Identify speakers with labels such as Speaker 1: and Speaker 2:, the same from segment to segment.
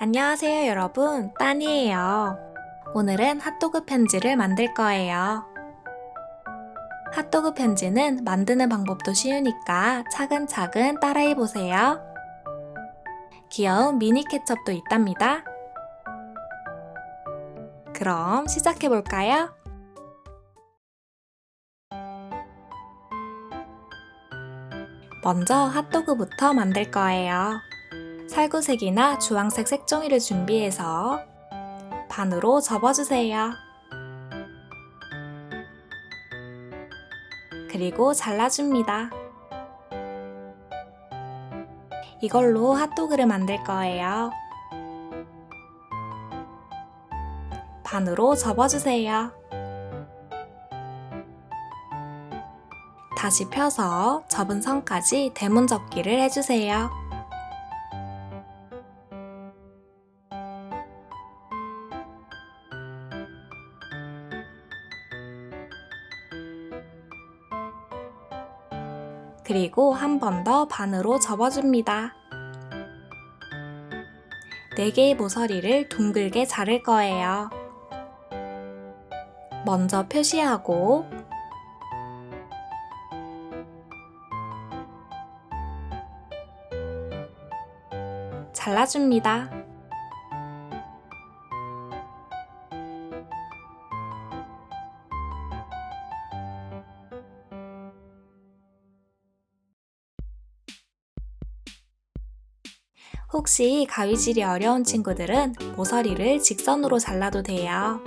Speaker 1: 안녕하세요 여러분, 따니예요. 오늘은 핫도그 편지를 만들 거예요. 핫도그 편지는 만드는 방법도 쉬우니까 차근차근 따라해보세요. 귀여운 미니 케첩도 있답니다. 그럼 시작해볼까요? 먼저 핫도그부터 만들 거예요. 살구색이나 주황색 색종이를 준비해서 반으로 접어주세요. 그리고 잘라줍니다. 이걸로 핫도그를 만들 거예요. 반으로 접어주세요. 다시 펴서 접은 선까지 대문 접기를 해주세요. 그리고 한 번 더 반으로 접어줍니다. 4개의 모서리를 둥글게 자를 거예요. 먼저 표시하고 잘라줍니다. 혹시 가위질이 어려운 친구들은 모서리를 직선으로 잘라도 돼요.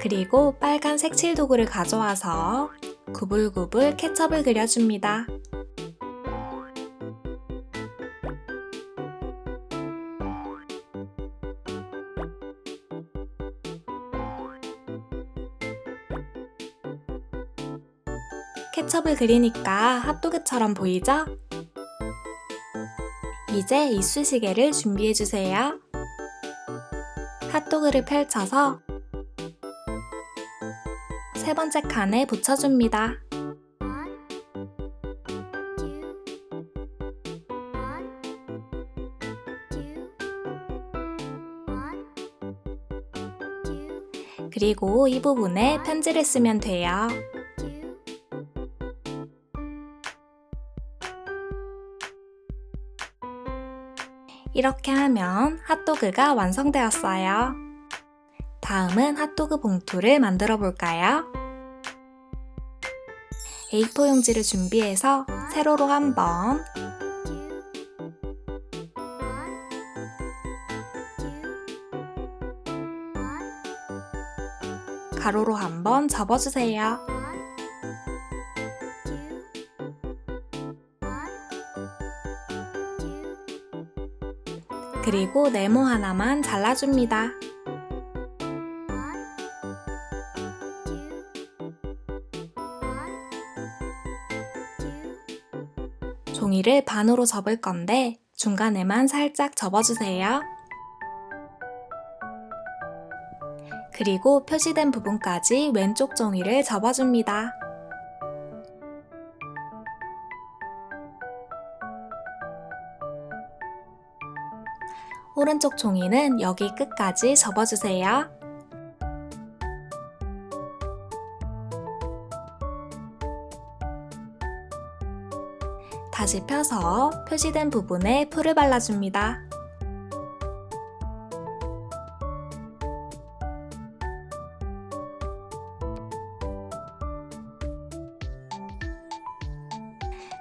Speaker 1: 그리고 빨간 색칠 도구를 가져와서 구불구불 케첩을 그려줍니다. 케첩을 그리니까 핫도그처럼 보이죠? 이제 이쑤시개를 준비해주세요. 핫도그를 펼쳐서 3번째 칸에 붙여줍니다. 그리고 이 부분에 편지를 쓰면 돼요. 이렇게 하면 핫도그가 완성되었어요. 다음은 핫도그 봉투를 만들어 볼까요? A4 용지를 준비해서 세로로 한 번, 가로로 한 번 접어주세요. 그리고 네모 하나만 잘라줍니다. 종이를 반으로 접을 건데 중간에만 살짝 접어주세요. 그리고 표시된 부분까지 왼쪽 종이를 접어줍니다. 오른쪽 종이는 여기 끝까지 접어주세요. 다시 펴서 표시된 부분에 풀을 발라줍니다.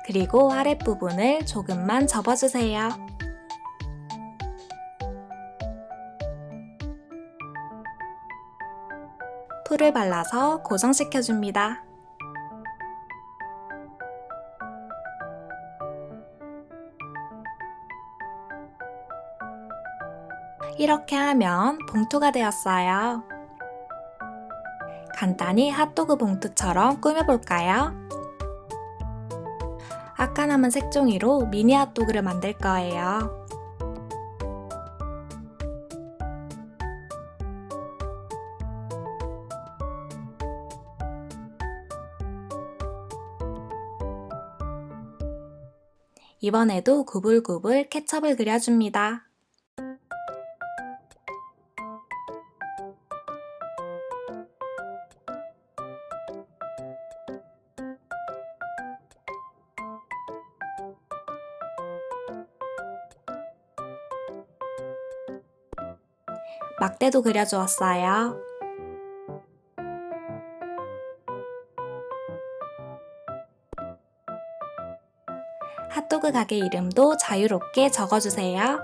Speaker 1: 그리고 아랫부분을 조금만 접어주세요. 풀을 발라서 고정시켜줍니다. 이렇게 하면 봉투가 되었어요. 간단히 핫도그 봉투처럼 꾸며볼까요? 아까 남은 색종이로 미니 핫도그를 만들 거예요. 이번에도 구불구불 케첩을 그려줍니다. 막대도 그려주었어요. 핫도그 가게 이름도 자유롭게 적어주세요.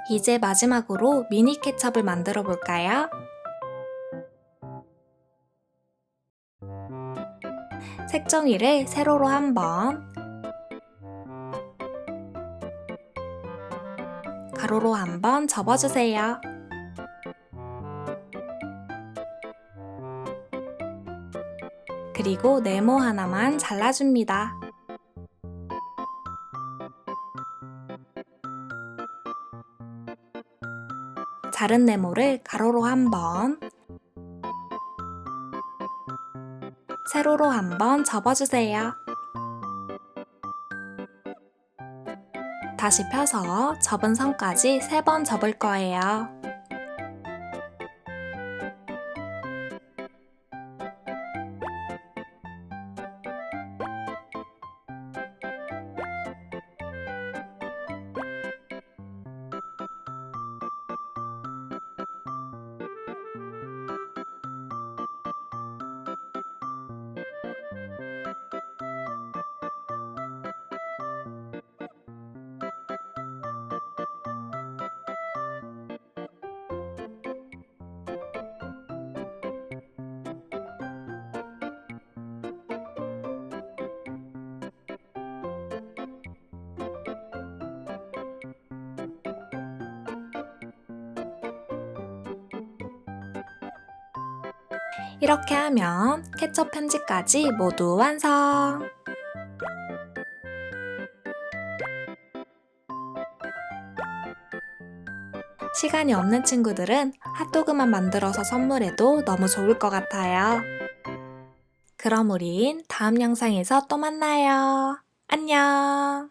Speaker 1: 이제 마지막으로 미니 케첩을 만들어 볼까요? 색종이를 세로로 한 번, 가로로 한 번 접어주세요. 그리고 네모 하나만 잘라줍니다. 자른 네모를 가로로 한 번, 세로로 한 번 접어주세요. 다시 펴서 접은 선까지 3번 접을 거예요. 이렇게 하면 케첩 편지까지 모두 완성! 시간이 없는 친구들은 핫도그만 만들어서 선물해도 너무 좋을 것 같아요. 그럼 우린 다음 영상에서 또 만나요. 안녕!